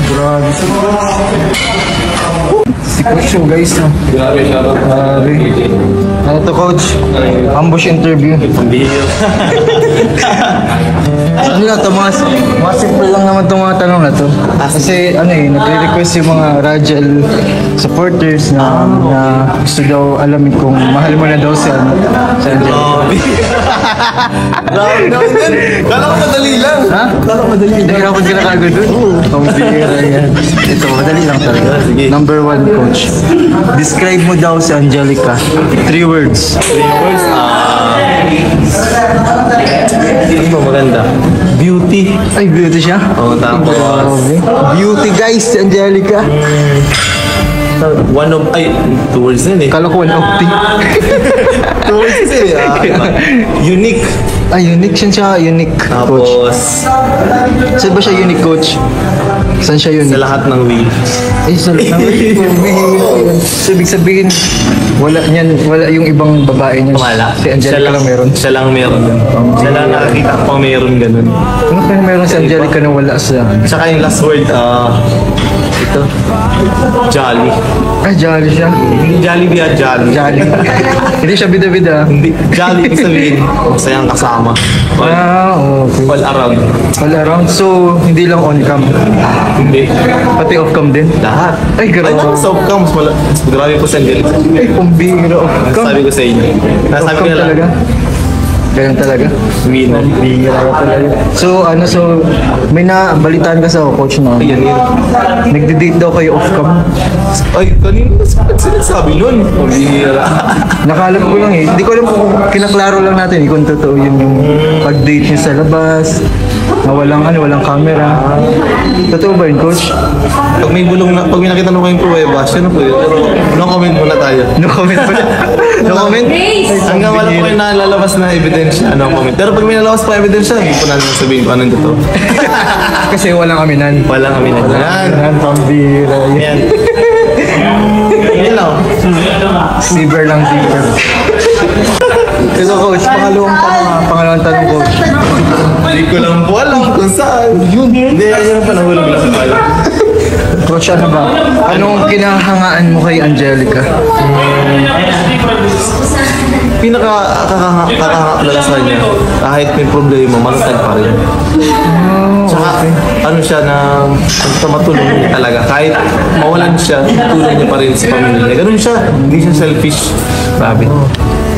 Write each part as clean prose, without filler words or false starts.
Grabe. Si Coach yung guys, no? Grabe. Ano to, Coach? Ambush interview. Ano na to, mga simple lang naman itong mga tanong na to. Kasi ano eh, nagre-request yung mga Rajal supporters na gusto daw alamin kung mahal mo na daw si Angelica. Grabe naman yan. Kala ko madali lang. Ha? Kala ko madali lang. Nahirapan ka na kagad dun? Ang bihira yan. Ito, madali lang talaga. Number 1, Coach. Describe mo daw si Angelica. 3 words. 3 words? Ano ba maganda? Beauty. Ay, beauty siya? Oo, tapos. Beauty guys, si Angelica. One of, 2 words na eh. Kala ko 1 of 2 words kasi unique. Ay, unique siya, unique, Coach. Tapos, Saan ba siya unique, Coach? Saan siya unique? sa lahat ng way. Ay, sa lahat ng way. So, ibig sabihin, wala yung ibang babae niya. Wala. Si Angelica lang meron. Siya lang meron. Siya lang nakakita ko meron ganun. Ano kaya meron si Angelica na wala sa... Tsaka yung last word, ito, jolly. Ay, jolly siya. Hindi Jollibee at jolly. Jolly. Hindi siya bida-bida. Hindi, jolly ibig sabihin, masayang kasama. Okay. All around. All around. So, hindi lang on-cam. Hindi. Pati off-cam din. Lahat. Ay, grabe. Ay, sa off-cam, grabe po sa Angelica. Ay, pambira off-cam. Sabi ko sa inyo. Nasabi ko Off-cam na talaga. lang. Ganun talaga. Winner. So, may nabalitaan ka sa coach na Ayan yun. nagde-date daw kayo off-cam. Ay, kanina sinasabi nun. Pabihira. Nakalam ko lang eh. Hindi ko alam kung kinaklaro lang natin kung totoo yun yung pag-date niyo sa labas. Na walang camera. Totoo ba yun, coach? Pag may bulong na, pag may nakita nyo kayong pruweba, siya na po yun. Pero no comment muna tayo. No comment pa. No comment? Hanggang wala po kayo nalalabas na ebidensya, no comment. Pero pag may nalalabas pa ebidensya, hindi po natin sabihin kung anong totoo. Kasi walang aminan. Walang kami na yan. Yan, pambira. Yan. Yan lang. Silver lang, silver. Ito, coach. Pangalawang tanong, coach. Hindi ko lang po alam kung saan. Yun. Hindi, yun ang panahulog lang sa tayo. Coach, ano ba? Anong kinahangaan mo kay Angelica? Pinaka-kakahanga sa kanya, kahit may problema, matatag pa rin. Tsaka, ano siya na matulong niya talaga. Kahit mawalan siya, tulong niya pa rin sa pamilya niya. Ganun siya, hindi siya selfish. Grabe.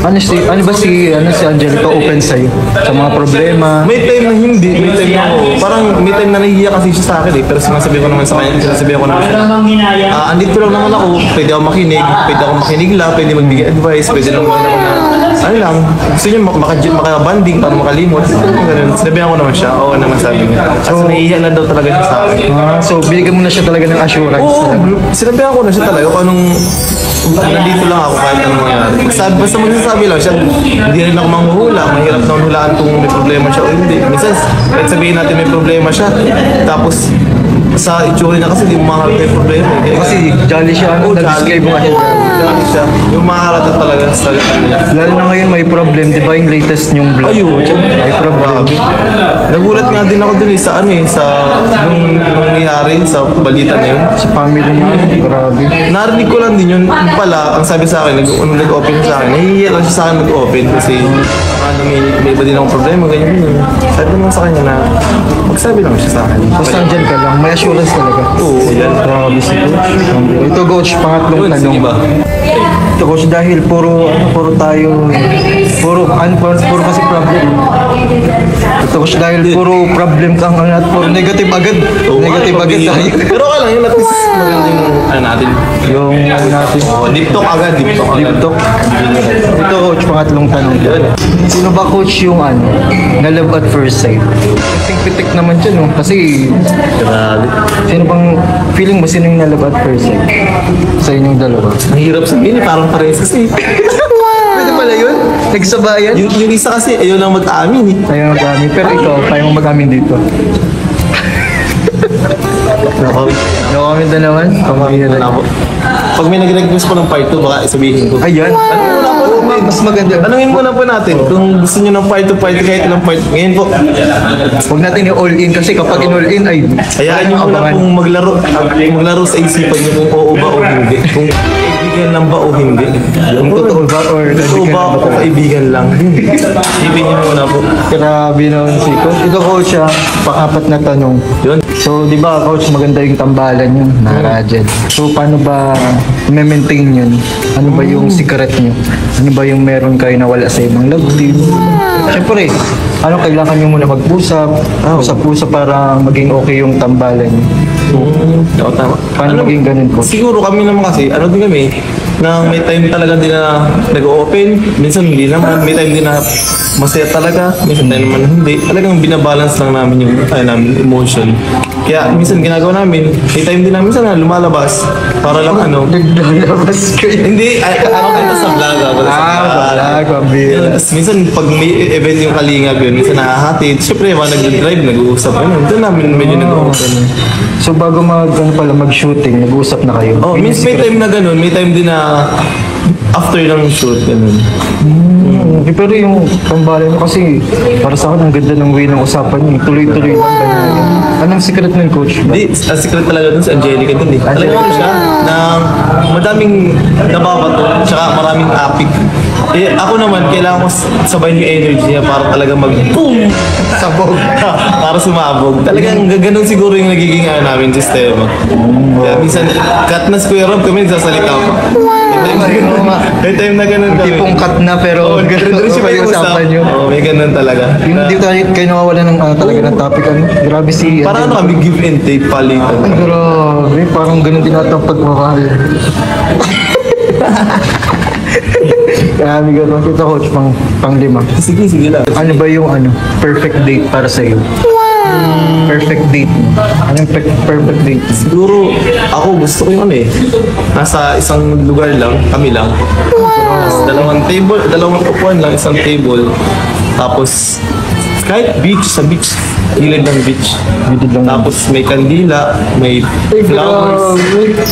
Ano ba si Angelica open sa'yo? Sa mga problema? May time na hindi, may time na parang may time na nahihiya kasi siya sa akin eh. Pero sinasabi ko naman sa kanya, sinasabi ko naman siya. Andito lang naman ako, pwede ako makinig lang, pwede magbigay advice, pwede lang ano lang, gusto niyo makabanding para makalimot. Ganun. Sinabihan ko naman siya, oo naman sabi niya. Kasi nahihiya lang daw talaga siya sa akin. So binigyan mo na siya talaga ng assurance? Oo, sinabihan ko na siya talaga kung anong nandito lang ako kahit anong mangyari. Basta magsasabi lang siya, hindi rin ako manghuhula. Mahirap na hulaan kung may problema siya o hindi. Minsan, kahit sabihin natin may problema siya, tapos sa itsura niya kasi hindi mo maharap yung problema. Kasi jolly siya, nag-describe mo kasi. Jolly siya. Yung maharap na talaga sa salita niya. Lalo na ngayon may problem, di ba yung latest niyong vlog? Ayun, may problem. Nagulat nga din ako dun sa nung nangyari sa balita na yun. Sa family niya, grabe. Narinig ko lang din yun pala, ang sabi sa akin, nag-open sa akin, nahihiya lang siya sa akin nag-open kasi may iba din akong problema, ganyan yun. Sabi naman sa kanya na magsabi lang siya sa akin. Basta nandyan ka lang, may assurance talaga. Oo, yan. Grabe si Coach. Ito, Coach, pangatlong tanong. Sige ba? Ito, Coach, dahil puro kasi problem. Ito, Coach, dahil puro problem kang at puro negative agad. Negative agad tayo. Pero okay lang yun, at least maganda yung natin. Yung natin. Deep talk agad, deep talk. Deep talk. Ito, Coach, pangatlong tanong. Sino ba, Coach, yung na love at first sight? Pitik naman dyan, no? Kasi, Grabe. sino bang feeling mo sino yung na love at first sight? Sa inyong dalawa. Mahirap sabihin eh, parang parehas kasi. Pwede pala yun? Nagsabayan? Yung isa kasi, ayaw lang mag-amin eh. Ayaw mag-amin. Pero ikaw, kaya mo mag-amin dito. No comment na naman. Pag Pag may nag-request po ng part 2, baka sabihin ko. Ayan. Mas maganda. Tanungin muna po natin kung gusto nyo ng part 2, part 3, kahit ilang part. Ngayon po, Huwag natin i-all in kasi kapag in-all in ay hayaan nyo muna abangan. kung maglaro sa isipan nyo kung oo ba o hindi. Kung kaibigan lang ba o hindi. Kung totoo ba or Totoo ba o kaibigan lang. Isipin nyo muna po. Grabe naman si Coach. Ito Coach pang-apat na tanong. Yun. So, di ba Coach, maganda yung tambalan yun na Rajel. So, paano ba i-maintain yun? Ano ba yung secret nyo? Ano ba yung meron kayo na wala sa ibang love team? Siyempre, ano kailangan nyo muna mag-usap? Usap-usap para maging okay yung tambalan nyo. Oo, tama. Paano maging ganun Coach? Siguro kami naman kasi, ano din kami, na may time talaga din na nag-open, minsan hindi naman, may time din na masaya talaga, minsan tayo naman hindi. Talagang binabalance lang namin yung namin emotion. Kaya minsan ginagawa namin, may time din namin minsan na lumalabas para lang ano. Naglalabas kayo. Hindi, ako kaya sa vlog. Yes, minsan pag may event yung kalingap yun, minsan nahahatid. Siyempre, mga nag-drive, nag-uusap. Doon namin medyo nag-open. So, bago mag-shooting, nag-usap na kayo? Oh, may time na ganun, may time din na after ng shoot, ganun. Pero yung tambalan mo kasi, para sa akin, ang ganda ng way ng usapan niyo. Tuloy-tuloy lang ganyan. Anong secret ng Coach? Hindi, ang secret talaga dun si Angelica dun eh. Talaga ano siya, na madaming nababato, tsaka maraming topic. Eh, ako naman, kailangan ko sabayin yung energy niya para talaga mag-boom! Sabog! para sumabog. Talagang ganun siguro yung nagiging namin sistema. Kaya minsan, cut na square up kami, nagsasalita pa. May time na ganun kami. Tipong cut na pero Ganun siya may usapan niyo. Oo, may ganun talaga. Yung di kayo nawawala ng talaga ng topic. Grabe si... Para ano kami, give and take palitan. Ay, grabe. Parang ganun din ata ang pagmamahal. Grabe ganun. Ito Coach, pang-lima. Sige, sige lang. Ano ba yung perfect date para sa iyo? Perfect date mo. Anong perfect date? Siguro, ako gusto ko yung ano eh. Nasa isang lugar lang, kami lang. Tapos dalawang upuan lang, isang table. Tapos, kahit beach, sa beach. Gilid ng beach. Gilid lang. Tapos may kandila, may flowers.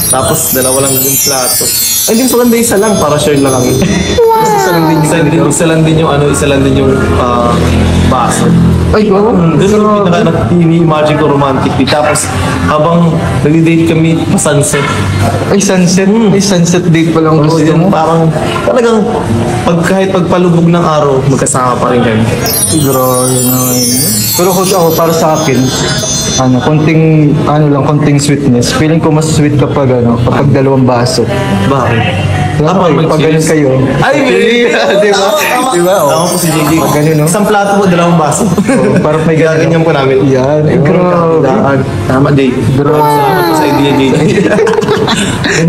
Tapos dalawa lang yung plato. Ay, hindi maganda isa lang para share lang kami. Isa lang din yung isa lang din yung baso. Ay, wow. Doon yung ini-imagine ko romantic. Tapos habang nag-date kami, pa-sunset. Ay, sunset. Ay, sunset date pa lang gusto Yun, mo. parang talagang kahit pagpalubog ng araw, magkasama pa rin kami. Grabe naman. Pero Coach, ako para sa akin, konting sweetness. Feeling ko mas sweet kapag dalawang baso. Bakit? Pag ganun kayo. Ay, Di ba? Di ba? Ako po si JJ. Pag ganun, no? Isang plato po, dalawang baso. Parang may Ganyan po namin. Yan. Ay, grabe. Tama, JJ. Salamat po sa idea, JJ.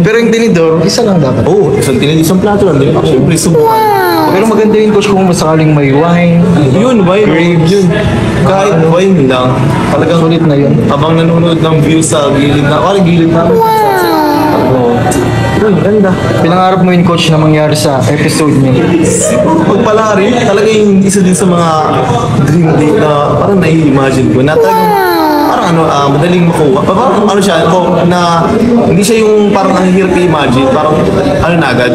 Pero yung tinidor, isa lang dapat. Oo, isang plato lang. Di ba? Siyempre, subukan. Pero maganda yun, Coach, kung masakaling may wine. Yun, wine. Yun. Kahit wine lang. Talagang Sulit na yun. habang nanonood ng view sa gilid na, gilid namin. Oo. Yun, ganda. Pinangarap mo yun, Coach, na mangyari sa episode niyo. Pagpala rin, talaga yung isa din sa mga dream date na parang nai-imagine ko na talagang parang madaling makuha. Parang siya, na hindi siya yung parang ang hirap i-imagine, parang na agad,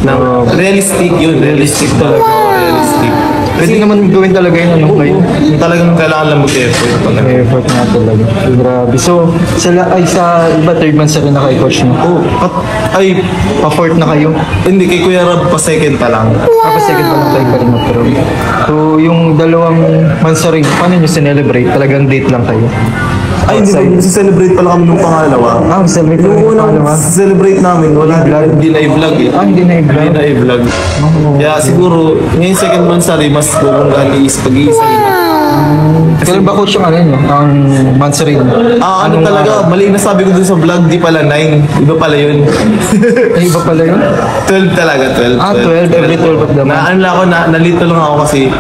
na realistic yun, realistic talaga, realistic. Pwede naman gawin talaga yun, ngayon. Talagang kailangan lang mag-effort talaga. Effort nga talaga. Grabe. So, sa iba, third month na kayo, Coach, no? Oh, ay, Pa-fourth na kayo. hindi, kay Kuya Rob pa second pa lang. Tapos second pa lang tayo pa rin mag-pro. So, yung dalawang months na rin, paano nyo sinelebrate? Talagang date lang kayo? Ay, hindi, celebrate pa lang kami nung pangalawa. Celebrate Yung unang celebrate namin, hindi na i-vlog eh. hindi na Hindi i-vlog. na i-vlog. Kaya siguro, ngayon second month sorry, mas bubunggaan pag-iisa rin. Kailan ba, Coach, yung ang months rin? Ano talaga, mali na sabi ko dun sa vlog, di pala 9. Iba pala yun. Ay, iba pala yun? 12 talaga, 12. 12, every 12 of the month. Nalito lang ako kasi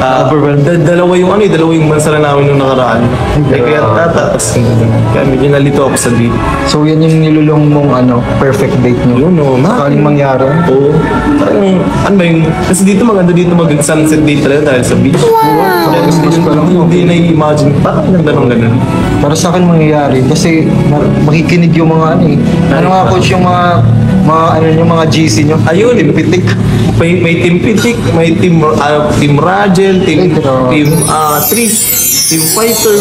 Overwhelmed. dalawa yung mansara namin nung nakaraan. Kaya tapos, kaya medyo nalito ako sa date. So, yan yung nilulong mong perfect date nyo. Yun o, Sakaling mangyari. Oo. Parang, ano ba yung, kasi dito maganda dito mag-sunset date talaga dahil sa beach. Kaya hindi na-imagine, parang ganun. Para sa akin mangyayari kasi makikinig yung mga Ano nga, Coach, yung mga mga ano yung mga GC nyo. Ayun. Team Pitik. May team Pitik, may team Ragel, team Ay, Tris, team Fighter.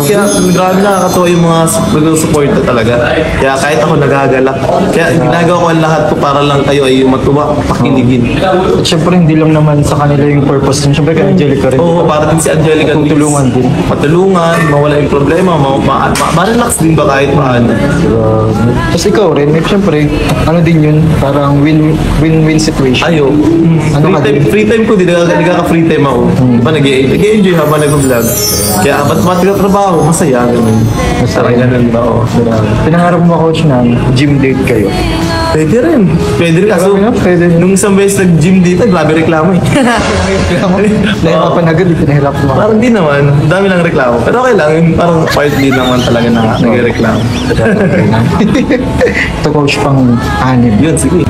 Kaya grabe nakakatawa yung mga nag-suporta talaga. Kaya kahit ako nagagalak. Kaya ginagawa ko ang lahat ko para lang kayo ay matuwa, pakinigin. At syempre hindi lang naman sa kanila yung purpose nyo. Syempre kay Angelica rin. Oo, para din si Angelica. Tutulungan din. Patulungan, mawala yung problema, ma-relax din ba kahit paano. Tapos ikaw rin, syempre, ano din yun, parang win-win situation. Ayo. Ano ka din? Free time ko, nagkaka-free time ako. Diba, nag-enjoy habang nag-vlog. Kaya ba't trabaho, masaya, ganun. Masaya, ganun ba? Oo. Pinangarap mo coach na gym date kayo. Pwede rin. Pwede rin. Kaso, Pwede rin. nung isang beses nag-gym dito, grabe reklamo eh. Nahirapan agad, pinahirap mo. Parang di naman. Ang dami lang reklamo. Pero okay lang. Yung parang partly naman talaga na nag-reklamo. Ito coach pang-anim. Yun, sige.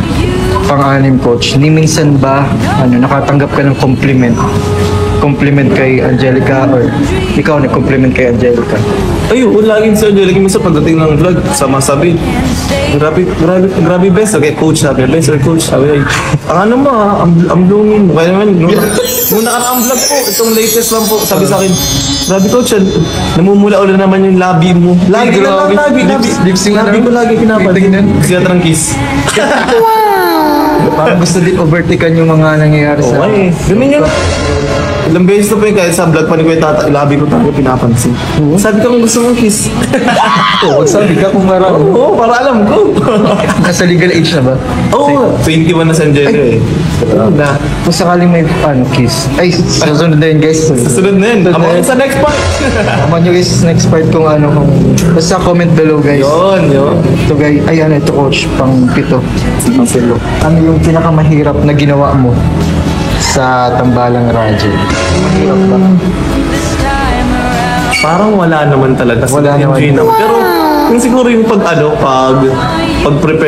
Pang-anim coach, ni minsan ba nakatanggap ka ng compliment kay Angelica or ikaw nag-compliment kay Angelica? Ayun, laging si Angelica minsan pagdating ng vlog, sama sabi, grabe best. Okay, coach sabi, best or coach sabi, ay, ang ano mo ang blooming mo. Kaya naman, nung nakaraang vlog po, itong latest lang po, sabi sa akin, grabe coach, namumula ulit naman yung labi mo. Lagi na lang, labi ko lagi kinapansin. Siya trangkis. Parang gusto din overtaken yung mga nangyayari sa... Okay, ganun yun. Ilang beses na po yun, kahit sa vlog pa ni Kuya Tata, labi ko talaga pinapansin. Sabi ko kung gusto mong kiss. Oo, sabi ka kung marami. Oo, para alam ko. Nasa legal age na ba? Oo, 21 na sa Angelo eh. Na. Kung sakaling may kiss. Ay, susunod na yun guys. Susunod na yun. Abangan sa next part. Aman nyo guys, next part kung ano. Basta comment below guys. Yun. Ito guys, ay ano ito coach, pang-pito. Pang-pito. Ano yung pinakamahirap na ginawa mo sa Tambalang Radyo? Mahirap ba? Parang wala naman talaga. Wala naman. Pero yung siguro yung pag-prepare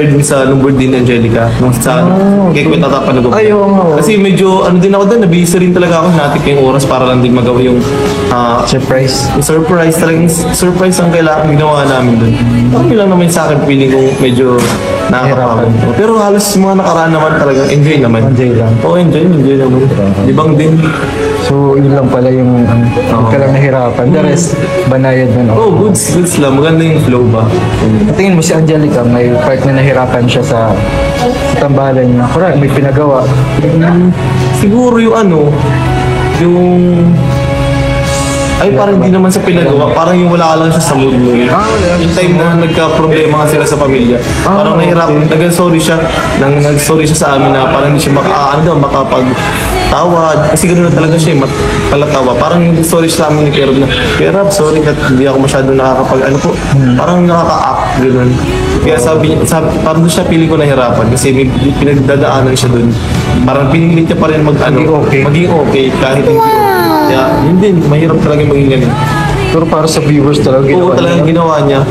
din sa nung birthday ni Angelica, nung sa kay Kuya Tata Panagod. Ay, oo nga, oo. Kasi medyo ano din ako doon, nabisa rin talaga ako, natik yung oras para lang din magawa yung Surprise. yung surprise. Talagang surprise ang kailangan ginawa namin doon. Okay lang naman sa akin, feeling ko medyo nakakapagod. Pero halos yung mga nakaraan naman talagang enjoy naman. Enjoy lang. Oo, enjoy naman. Libang din. So, yun lang pala yung huwag ka lang nahirapan. The rest, banayad na Oh, no? goods lang. Maganda yung flow ba? Tingin mo si Angelica, may part na nahirapan siya sa tambalan niya. Correct, may pinagawa. Siguro yung yung... Ay, parang hindi naman sa pinagawa. Parang yung wala ka lang siya sa mood mo. Yung time na nagka-problema nga sila sa pamilya. Parang nahirapan. Nag-sorry siya. Nag-sorry siya sa amin na parang hindi siya makapag-tawad. Kasi gano'n na talaga siya, palatawa. Parang sorry siya sa amin ni Kerb na, Kerb, sorry at hindi ako masyado parang nakaka-act, gano'n. Kaya parang doon siya piling ko nahirapan kasi may pinagdadaanan siya doon. Parang pinilit niya pa rin maging okay kahit hindi okay. Kaya yun din, mahirap talaga maging ganun. Pero para sa viewers talaga Oo, ginawa talagang niya. ginawa niya.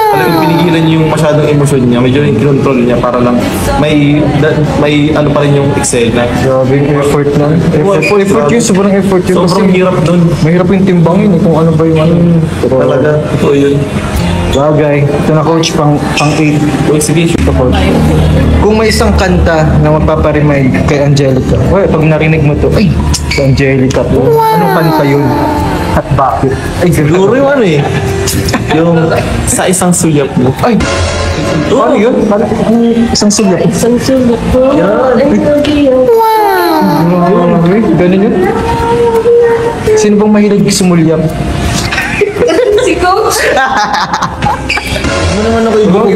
Talagang pinigilan niya yung masyadong emosyon niya. Medyo i-control niya para lang may ano pa rin yung eksena. Grabe yung effort na. Effort yun, sobrang effort yun. Sobrang hirap dun. Mahirap yung timbangin eh, kung ano ba yung ano. Pero Talaga, ito yun. bagay. Ito na coach, pang-8. Uy, sige, shoot ako. Kung may isang kanta na magpaparemind kay Angelica, pag narinig mo to, ay, si Angelica to. Anong kanta yun? At bakit? Ay, Siguro yung yung sa isang sulyap mo. Ay, ano yun? Parang isang sulat. Isang sulat po. Ay, Ganun yun? Sino bang mahilig sumulyap? si Coach. Ano naman ako ibang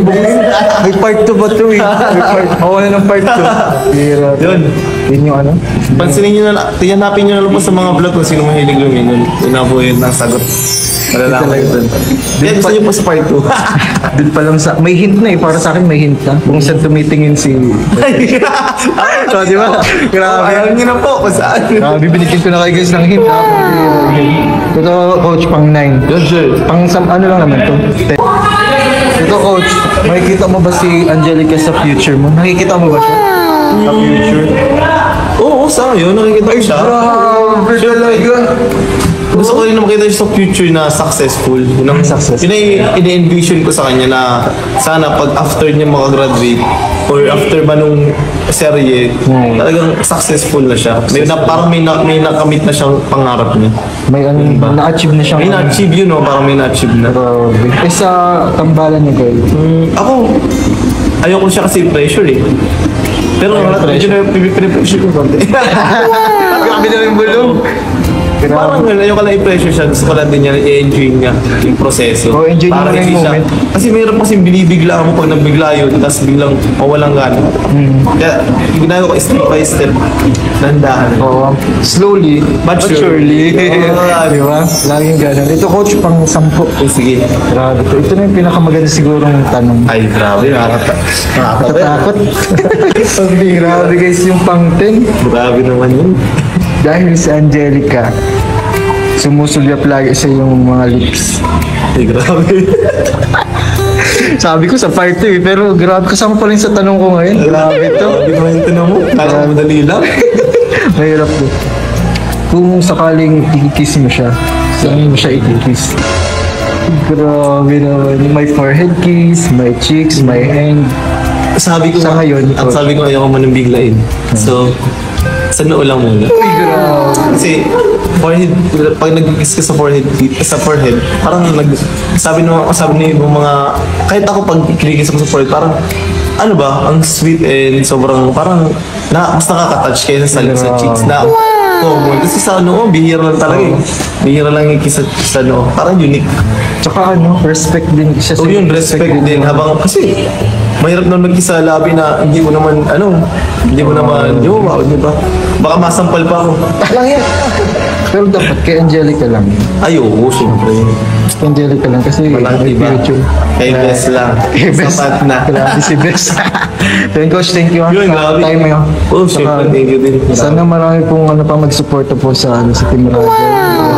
May part 2 ba ito eh? May part, na ng part 2. Hirap. Yun. Yun yung ano? Pansinin nyo na, tiyanapin nyo na lang po sa mga vlog kung sino mahilig lumingon. Yun na po yun ang sagot. Malalaman yun doon. Yan, gusto nyo po sa part 2. Doon pa lang sa... May hint na eh. Para sa akin may hint na. Kung saan tumitingin si... So, di ba? Grabe. Ayaw nyo na po kung saan. Grabe, binigyan ko na kayo guys ng hint ha. Ito, coach, pang 9. Yun, sir. Ano lang naman to? Ito, coach. Makikita mo ba si Angelica sa future mo? Nakikita mo ba siya? Sa future? Oo, sa ngayon, nakikita ko siya. Grabe talaga. Gusto ko rin na makita siya sa future na successful. Yun ang, Success. yun ay ine-envision ko sa kanya na sana pag after niya makagraduate or after ba nung serye, talagang successful na siya. Parang may nakamit na siyang pangarap niya. May ano, na-achieve na siyang May na-achieve yun, no? Parang may na-achieve na. Grabe. Eh sa tambalan niyo, girl. Ako, ayoko siya kasi pressure eh. Pero medyo na pinipressure ko konti. Grabe na yung bulong. Parang ayoko lang i-pressure siya. Gusto ko lang din niya i-enjoy niya yung proseso. Oh, enjoy Para niya yung hindi siya- moment. Kasi mayroon kasi binibigla ako pag nabigla yun, tapos biglang mawalang gana. Kaya yung ginagawa ko step by step, nandahan. Oo. Slowly, but surely. Oo. Di ba? Laging ganun. Ito, coach, pang 10. Sige. Grabe to. Ito na yung pinakamaganda sigurong tanong. Ay, grabe. Nakakatakot. Tatakot. Grabe guys, yung pang 10. Grabe naman yun. Dahil si Angelica, sumusulyap lagi sa yung mga lips. Ay, grabe. Sabi ko sa part 2 eh, pero grabe kasama pa rin sa tanong ko ngayon. Grabe to. Hindi naman yung tanong mo. Kala ko madali lang. Mahirap to. Kung sakaling i-kiss mo siya, saan mo siya i-kiss? Grabe naman. May forehead kiss, may cheeks, may hand. Sabi ko Sa ngayon, ang sabi ko ayoko man ng biglain. So, sa noo lang muna. Uy, grabe. Kasi, forehead, pag nag-kiss ka sa forehead, parang sabi ni mga, kahit ako pag kinikis ako sa forehead, parang, ano ba, ang sweet and sobrang, parang, mas nakaka-touch kaysa sa cheeks na, common. Kasi sa noo, bihira lang talaga eh. Bihira lang yung kiss sa noo. Parang unique. Tsaka ano, respect din siya So yun, respect din. Habang, kasi, mahirap naman mag-kiss sa labi na hindi mo naman, hindi mo naman, jowa, di ba? Baka masampal pa ako. lang yan. Pero dapat kay Angelica lang. Ayoko, syempre. Kay Angelica lang kasi Walang may iba. future. Kay Bes lang. Kay Bes. Sapat na. Grabe si Bes. Then coach, thank you Yun, sa grabe. time mo. Oh, syempre, thank you din. Sana marami pong pa magsuporta po sa Team Radyo.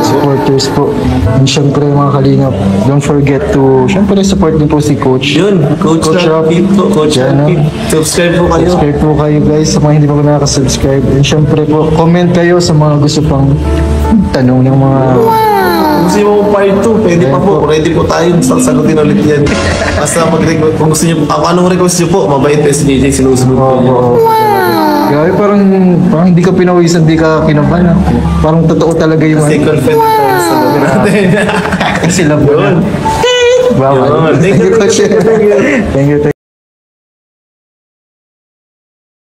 Supporters po. And syempre mga kalingap, don't forget to syempre support din po si Coach. Yun, Coach Rapid po. Coach Yan, Rapid. Subscribe po kayo. Subscribe po kayo guys sa mga hindi pa po nakaka-subscribe. And syempre po, comment kayo sa mga gusto pang tanong ng mga Kung gusto niyo po part 2, pwede pa po. Ready po tayo. Sasagutin ulit yan. Basta mag-request. Kung gusto niyo po, anong request niyo po, mabait po si JJ, sinusunod po niyo. Grabe, parang hindi ka pinawisan, hindi ka kinabahan. Parang totoo talaga yung Kasi confident tayo sa loob natin. Kasi love mo na. Yun. Wow. Yun. Thank you, Coach. Thank you.